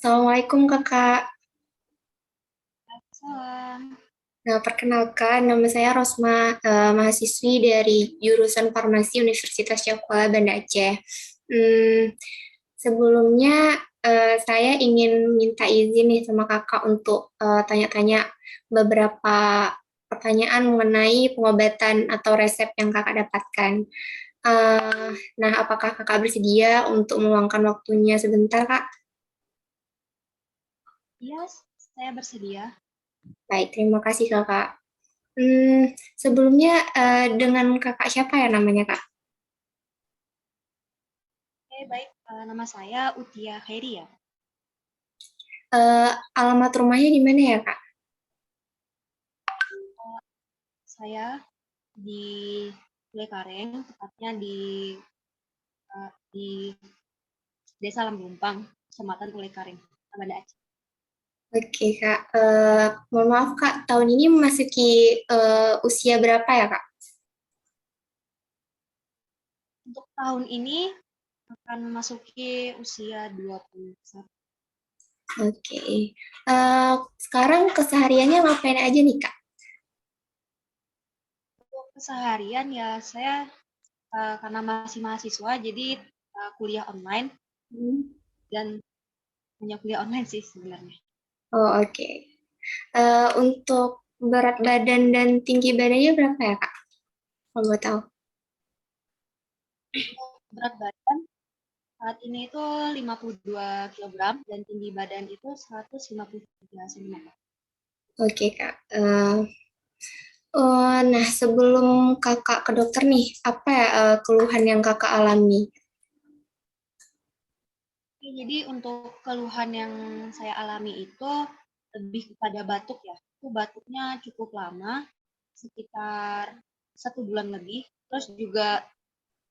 Assalamualaikum Kakak. Salam. Nah, perkenalkan nama saya Rosma, mahasiswi dari jurusan Farmasi Universitas Syakuala Banda Aceh. Hmm, Sebelumnya saya ingin minta izin nih sama Kakak untuk tanya-tanya beberapa pertanyaan mengenai pengobatan atau resep yang Kakak dapatkan. Eh, nah, apakah Kakak bersedia untuk meluangkan waktunya sebentar, Kak? Iya, saya bersedia. Baik, terima kasih Kakak. Sebelumnya dengan kakak siapa ya namanya kak? Oke, baik. Nama saya Utia Khairia. Alamat rumahnya di mana ya kak? Eh, saya di Kulekareng, tepatnya di Desa Lambumpang, Kecamatan Kulekareng, Banda Aceh. Oke kak, mohon maaf kak, tahun ini memasuki usia berapa ya kak? Untuk tahun ini akan memasuki usia 21. Oke. Sekarang kesehariannya ngapain aja nih kak? Untuk keseharian ya saya karena masih mahasiswa, jadi kuliah online Hmm. dan hanya kuliah online sih sebenarnya. Oh oke. Untuk berat badan dan tinggi badannya berapa ya kak? Kalau mau tahu. Untuk berat badan saat ini itu 52 kilogram dan tinggi badan itu 153 cm. Oke kak. Nah sebelum kakak ke dokter nih, apa ya keluhan yang kakak alami? Oke, jadi untuk keluhan yang saya alami itu lebih kepada batuk ya. Itu batuknya cukup lama, sekitar 1 bulan lebih. Terus juga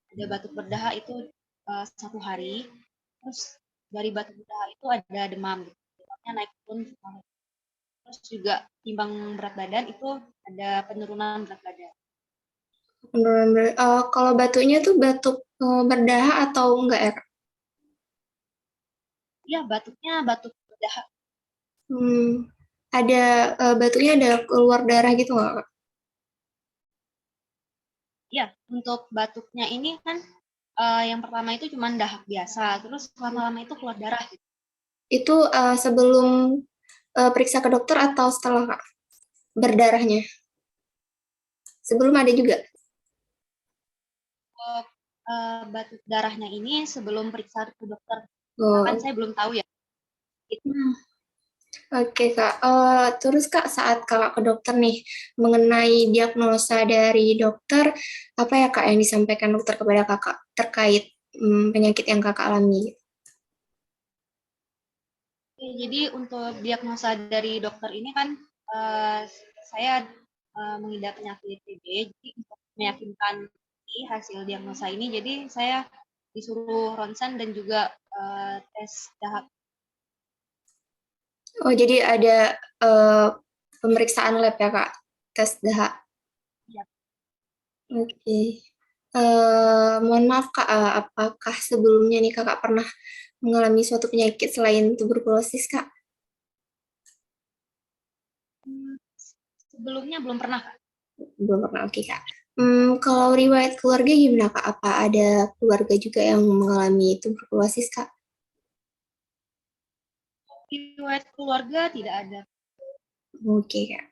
ada batuk berdahak itu 1 hari. Terus dari batuk berdahak itu ada demam, gitu. Demamnya naik turun. Terus juga timbang berat badan itu ada penurunan berat badan. Kalau batuknya tuh batuk berdahak atau enggak ya, Kak? Iya, batuknya batuk berdahak. Hmm, ada batuknya ada keluar darah gitu nggak, Kak? Iya, untuk batuknya ini kan yang pertama itu cuma dahak biasa, terus lama-lama itu keluar darah gitu. Itu sebelum periksa ke dokter atau setelah, Kak? Berdarahnya? Sebelum ada juga? Untuk batuk darahnya ini sebelum periksa ke dokter, karena kan Oh, saya belum tahu ya. Gitu. hmm. Oke, Kak. Terus, Kak, saat Kakak ke dokter nih, mengenai diagnosa dari dokter, apa ya, Kak, yang disampaikan dokter kepada Kakak terkait penyakit yang Kakak alami? Oke, jadi untuk diagnosa dari dokter ini kan eh, saya mengidap penyakit TB, jadi untuk meyakinkan hasil diagnosa ini, jadi saya disuruh ronsen dan juga tes dahak. Oh, jadi ada eh, pemeriksaan lab ya, Kak? Tes dahak. Ya. Oke. Mohon maaf, Kak, apakah sebelumnya nih Kakak pernah mengalami suatu penyakit selain tuberkulosis, Kak? Hmm, Sebelumnya belum pernah, Kak. Belum pernah, oke, Kak. Kalau riwayat keluarga gimana, Kak? Apa ada keluarga juga yang mengalami tuberkulosis, Kak? Riwayat keluarga tidak ada. Oke, Kak.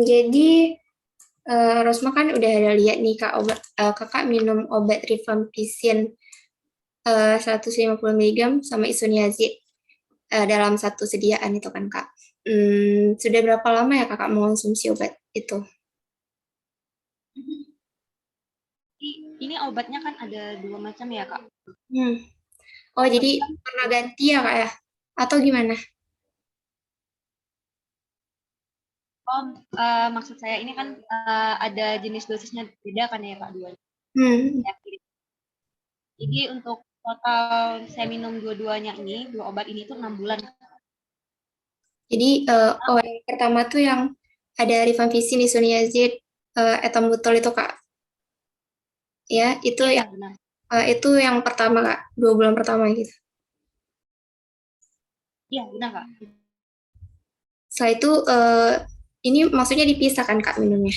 Jadi, Rosma kan udah ada lihat nih, Kak, Kakak minum obat rifampicin 150 mg sama isoniazid dalam satu sediaan itu kan Kak. Sudah berapa lama ya Kakak mengonsumsi obat itu? Ini obatnya kan ada 2 macam ya, Kak. Hmm. Oh jadi Satu kan pernah ganti ya Kak ya? Atau gimana? maksud saya ini kan ada jenis dosisnya beda kan ya, Kak, dua. Hmm. Jadi untuk total saya minum dua-duanya ini, 2 obat ini tuh 6 bulan. Jadi oh yang pertama tuh yang ada rifampicin, isoniazid, ethambutol itu Kak. Ya, Iya, iya benar. itu yang pertama Kak, 2 bulan pertama gitu. Iya, benar Kak. Setelah itu ini maksudnya dipisahkan Kak minumnya.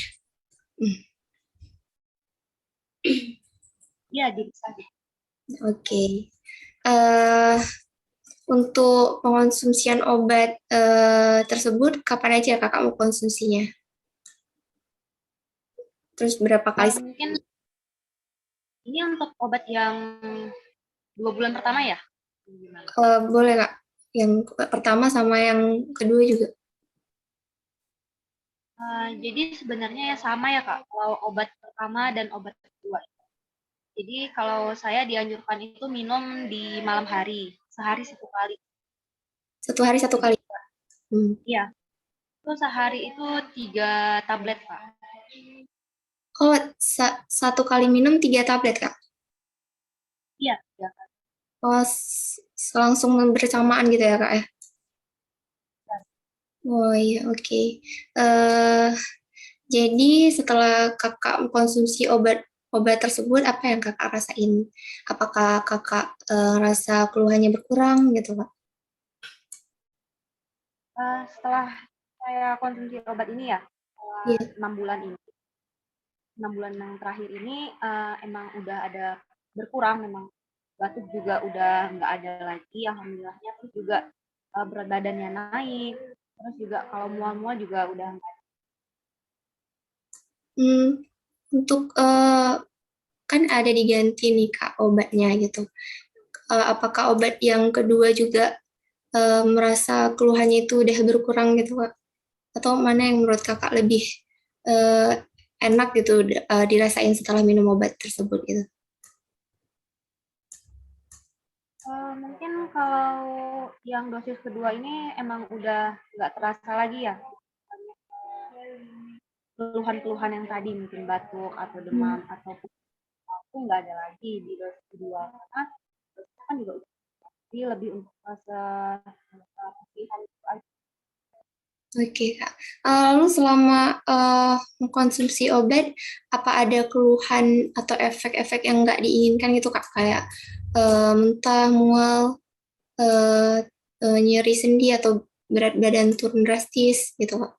Iya, dipisah. Oke. Eh, untuk pengonsumsian obat tersebut kapan aja Kakak mau konsumsinya? Terus berapa kali? Mungkin ini untuk obat yang 2 bulan pertama ya? Gimana? Boleh Kak. Yang pertama sama yang kedua juga. Jadi sebenarnya ya sama ya Kak, kalau obat pertama dan obat kedua. Jadi kalau saya dianjurkan itu minum di malam hari, sehari 1 kali. Satu hari satu Jadi kali. Hmm. iya, itu sehari itu 3 tablet Kak. Oh, satu kali minum 3 tablet Kak. Iya, ya. Oh, langsung bersamaan gitu ya Kak ya? Oh iya, oke. Eh, jadi setelah Kakak mengkonsumsi obat tersebut, apa yang Kakak rasain? Apakah Kakak rasa keluhannya berkurang gitu Kak? Setelah saya konsumsi obat ini ya, Iya. 6 bulan ini, 6 bulan yang terakhir ini emang udah ada berkurang, memang batuk juga udah nggak ada lagi, alhamdulillahnya. Terus juga berat badannya naik, terus juga kalau mual-mual juga udah nggak. Hmm, untuk kan ada diganti nih Kak obatnya gitu. Apakah obat yang kedua juga merasa keluhannya itu udah berkurang gitu Kak? Atau mana yang menurut Kakak lebih eh, enak gitu dirasain setelah minum obat tersebut gitu? Mungkin kalau yang dosis kedua ini emang udah nggak terasa lagi ya keluhan-keluhan yang tadi, mungkin batuk atau Hmm. demam atau itu nggak ada lagi di dosis kedua, karena dosis kan juga jadi lebih untuk fase pemulihan itu aja. Oke, Kak. Lalu selama mengkonsumsi obat, apa ada keluhan atau efek-efek yang nggak diinginkan gitu, Kak? Kayak muntah, mual, eh, nyeri sendi, atau berat badan turun drastis gitu, Kak?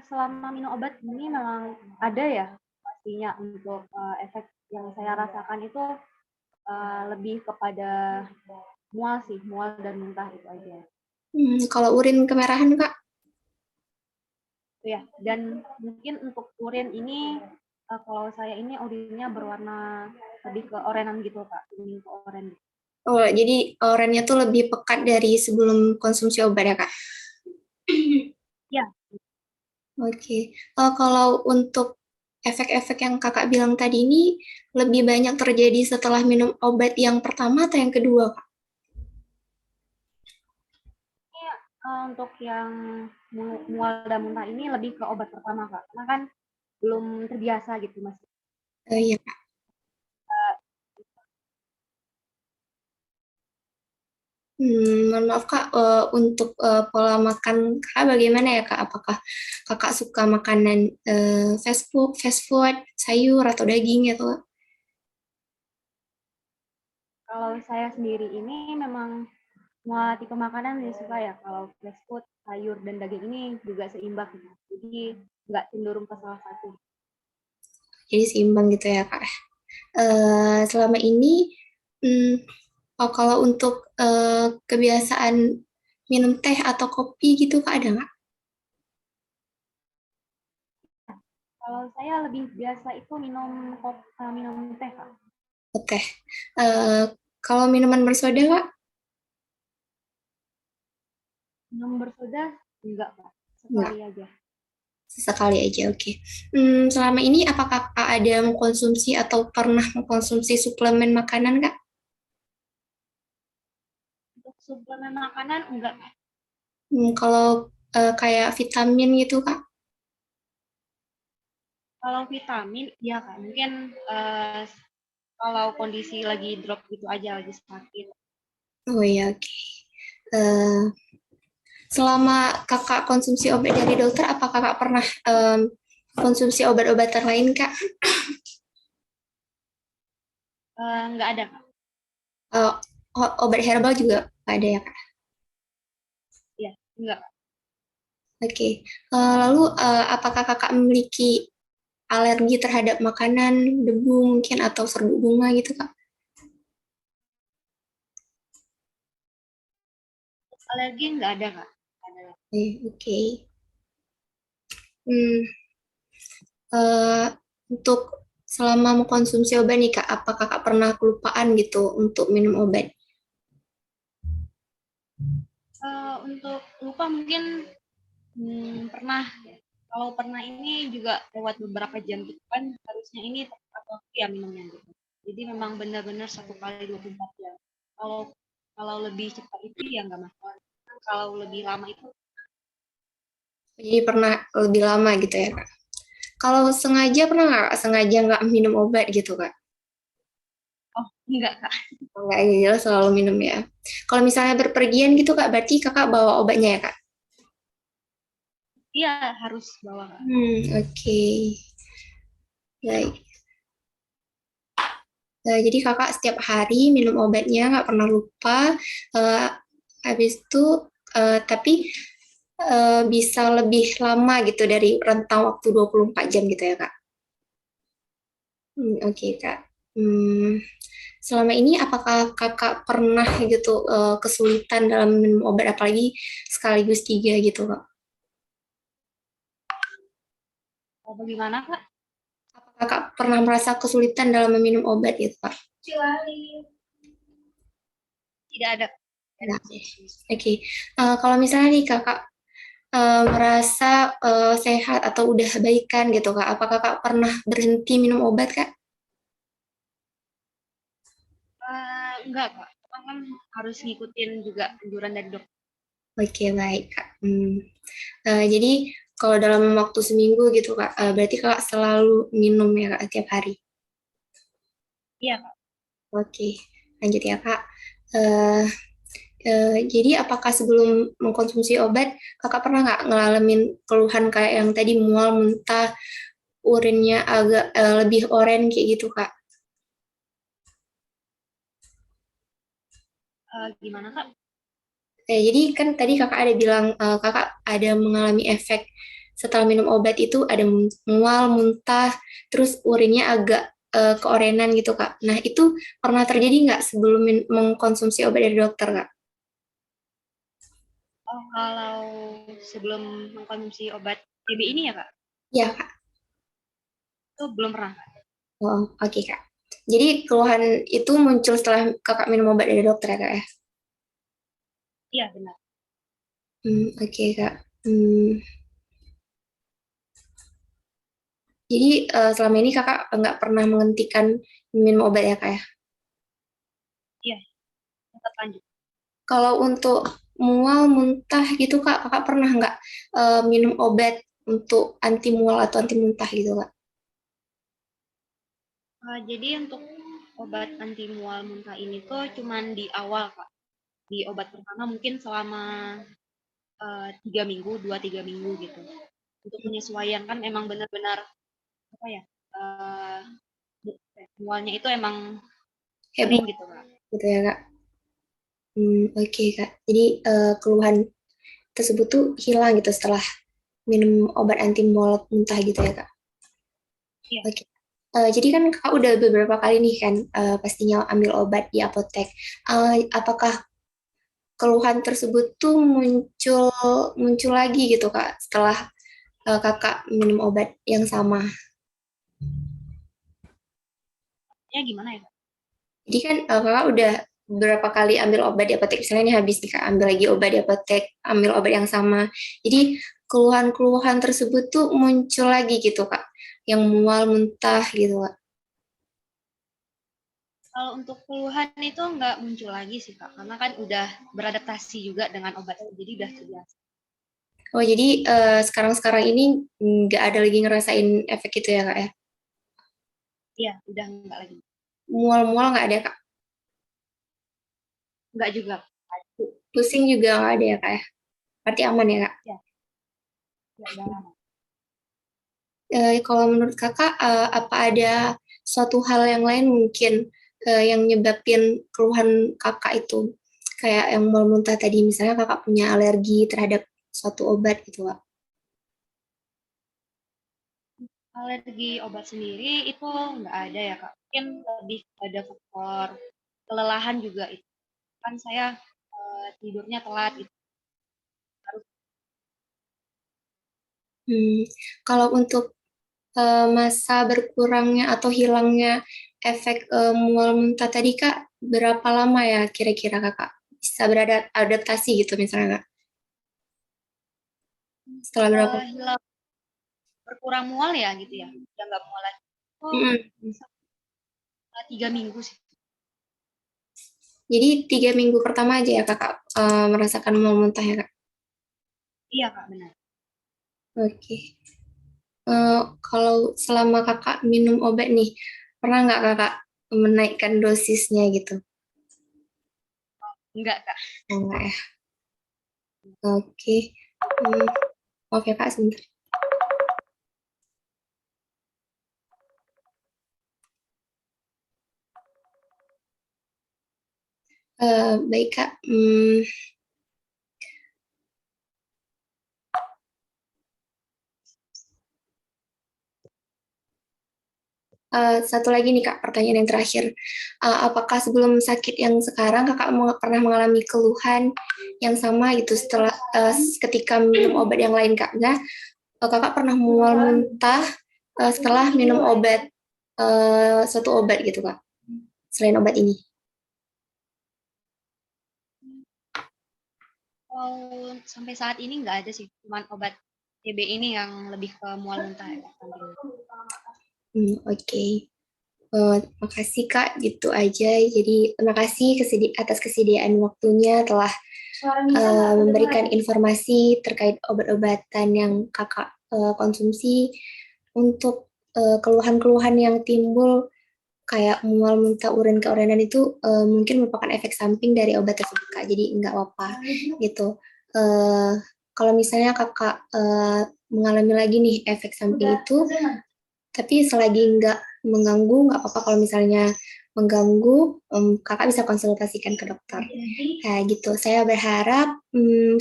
Selama minum obat ini memang ada ya pastinya untuk efek yang saya rasakan itu lebih kepada mual sih, mual dan muntah itu aja. Kalau urin kemerahan, Kak? Ya, dan mungkin untuk urin ini kalau saya ini urinnya berwarna lebih ke orenan gitu Kak, kuning ke oranye. Oh, jadi orannya tuh lebih pekat dari sebelum konsumsi obat ya, Kak? Ya, Oke. Kalau untuk efek-efek yang Kakak bilang tadi ini lebih banyak terjadi setelah minum obat yang pertama atau yang kedua, Kak? ini untuk yang mual dan muntah ini lebih ke obat pertama Kak, karena kan belum terbiasa gitu Mas. Iya. Mohon maaf Kak, untuk pola makan Kak bagaimana ya Kak? Apakah Kakak suka makanan fast food, sayur atau daging gitu Kak? Kalau saya sendiri ini memang semua tipe makanan saya suka ya. Kalau fast food, sayur dan daging ini juga seimbang gitu. Jadi nggak cenderung ke salah satu. Jadi seimbang gitu ya Kak. Selama ini, hmm, oh, kalau untuk kebiasaan minum teh atau kopi gitu Kak ada nggak? Kalau saya lebih biasa itu minum teh Kak. Teh. Eh, kalau minuman bersoda Kak? Minum bersoda enggak Kak, Nggak. sekali aja. Sesekali aja, oke. Selama ini apakah Kak ada mengkonsumsi atau pernah mengkonsumsi suplemen makanan, Kak? Untuk suplemen makanan enggak Kak. Kalau kayak vitamin gitu, Kak? Kalau vitamin ya Kak, mungkin kalau kondisi lagi drop gitu aja, lagi sakit. Oh iya, oke. Eh, selama Kakak konsumsi obat dari dokter, apa Kakak pernah konsumsi obat-obatan lain, Kak? Enggak ada Kak. Eh, obat herbal juga nggak ada ya, Kak? Ya, enggak. Oke. Lalu apakah kakak memiliki alergi terhadap makanan, debu mungkin, atau serbuk bunga gitu, Kak? Alergi enggak ada, Kak. Ada. Oke. Hmm, eh, untuk selama mengkonsumsi obat nih, Kak, apakah kakak pernah kelupaan gitu untuk minum obat? Untuk lupa mungkin pernah. Kalau pernah ini juga lewat beberapa jam gitu kan, harusnya ini tepat waktu ya minumnya gitu. Jadi memang benar-benar 1 kali 24 jam. Kalau kalau lebih cepat itu ya nggak masalah. Kalau lebih lama itu Jadi pernah lebih lama gitu ya, Kak? Kalau sengaja pernah nggak sengaja nggak minum obat gitu, Kak? oh enggak, Kak. Nggak, ya jelas selalu minum ya. Kalau misalnya berpergian gitu, Kak, berarti kakak bawa obatnya ya, Kak? Iya harus bawa, Kak. Oke. Baik. Jadi kakak setiap hari minum obatnya, nggak pernah lupa. Eh, Habis itu, tapi bisa lebih lama gitu dari rentang waktu 24 jam gitu ya, Kak? Oke, Kak. Hmm, Selama ini apakah kakak pernah gitu kesulitan dalam minum obat, apalagi sekaligus 3 gitu, Kak? Oh, bagaimana, Kak? Apakah kakak pernah merasa kesulitan dalam meminum obat gitu, Kak? Tidak ada. Nah, oke. Kalau misalnya nih kakak merasa sehat atau udah baikan gitu, Kak, apakah kakak pernah berhenti minum obat, Kak? Enggak, Kak. Kan harus ngikutin juga anjuran dari dokter. Oke, baik, Kak. Jadi kalau dalam waktu seminggu gitu, Kak, berarti kakak selalu minum ya, Kak, tiap hari? Iya, Kak. Oke, lanjut ya, Kak. Eh, jadi apakah sebelum mengkonsumsi obat, kakak pernah nggak ngalamin keluhan kayak yang tadi mual, muntah, urinnya agak lebih oranye kayak gitu, Kak? Gimana, Kak? Jadi kan tadi kakak ada bilang kakak ada mengalami efek setelah minum obat itu ada mual, muntah, terus urinnya agak keorenan gitu, Kak. Nah, itu pernah terjadi nggak sebelum mengkonsumsi obat dari dokter, Kak? Oh, kalau sebelum mengkonsumsi obat TB ini ya, Kak? Ya, Kak. Itu belum pernah. Oh, oke, Kak. Jadi keluhan itu muncul setelah kakak minum obat dari dokter ya, Kak ya? Iya, benar. Oke, Kak. Hmm, jadi selama ini kakak nggak pernah menghentikan minum obat ya, Kak ya? Iya, tetap lanjut. Kalau untuk mual, muntah gitu, Kak, kakak pernah nggak minum obat untuk anti mual atau anti muntah gitu, Kak? Jadi untuk obat anti mual muntah ini tuh cuman di awal, Kak. Di obat pertama mungkin selama 3 minggu, 2-3 minggu gitu. Untuk penyesuaian kan emang benar-benar apa ya? eh, mualnya itu emang sering Heboh gitu, Kak. gitu ya, Kak? Oke, Kak. Jadi keluhan tersebut tuh hilang gitu setelah minum obat anti mual muntah gitu ya, Kak? Iya. Oke. Jadi kan kakak udah beberapa kali nih kan pastinya ambil obat di apotek. Apakah keluhan tersebut tuh muncul muncul lagi gitu, Kak, setelah kakak minum obat yang sama? Ya gimana ya, Kak? Jadi kan kakak udah beberapa kali ambil obat di apotek, misalnya ini habis nih, Kak, ambil lagi obat di apotek, ambil obat yang sama. Jadi keluhan-keluhan tersebut tuh muncul lagi gitu, Kak, yang mual, muntah gitu, Kak. Kalau untuk keluhan itu nggak muncul lagi sih, Kak. Karena kan udah beradaptasi juga dengan obat itu. Jadi udah terbiasa. Oh, jadi sekarang-sekarang ini nggak ada lagi ngerasain efek itu ya, Kak ya? Iya, udah nggak lagi. Mual-mual nggak ada, Kak? Nggak juga. Pusing juga nggak ada ya, Kak ya? Berarti aman ya, Kak? Ya, ya udah lama. Kalau menurut kakak, apa ada suatu hal yang lain mungkin yang nyebabin keluhan kakak itu? Kayak yang mual muntah tadi, misalnya kakak punya alergi terhadap suatu obat gitu, Kak. Alergi obat sendiri itu nggak ada ya, Kak. Mungkin lebih pada faktor kelelahan juga itu. Kan saya tidurnya telat gitu. Kalau untuk masa berkurangnya atau hilangnya efek mual muntah tadi Kak, berapa lama ya kira-kira Kakak bisa beradaptasi gitu misalnya Kak? Setelah berapa? Hilang berkurang mual ya gitu ya. Udah nggak mual lagi. Oh, Hmm. 3 minggu sih. Jadi 3 minggu pertama aja ya Kakak merasakan mual muntah ya Kak? Iya, Kak, benar. Oke. Kalau selama Kakak minum obat nih, pernah nggak Kakak menaikkan dosisnya gitu? Enggak, Kak. Enggak ya? Oke. Maaf ya Kak, sebentar. Baik Kak. Satu lagi nih Kak, pertanyaan yang terakhir. Apakah sebelum sakit yang sekarang Kakak pernah mengalami keluhan yang sama gitu setelah ketika minum obat yang lain Kak? Nah, Kakak pernah mual muntah setelah minum obat suatu obat gitu Kak, selain obat ini? Kalau sampai saat ini nggak ada sih. Cuman obat TB ini yang lebih ke mual muntah ya, Kak. Oke. Makasih Kak, gitu aja. Jadi terima kasih atas kesediaan waktunya telah memberikan informasi terkait obat-obatan yang Kakak konsumsi untuk keluhan-keluhan yang timbul kayak mual muntah urin keurinan itu mungkin merupakan efek samping dari obat tersebut Kak. Jadi nggak apa-apa gitu. Eh, Kalau misalnya Kakak mengalami lagi nih efek samping itu, tapi selagi nggak mengganggu, nggak apa-apa. Kalau misalnya mengganggu, kakak bisa konsultasikan ke dokter. Kayak gitu. Saya berharap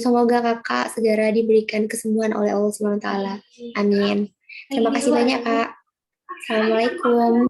semoga kakak segera diberikan kesembuhan oleh Allah Subhanahu wa Taala. Amin. Terima kasih banyak, Kak. Assalamualaikum.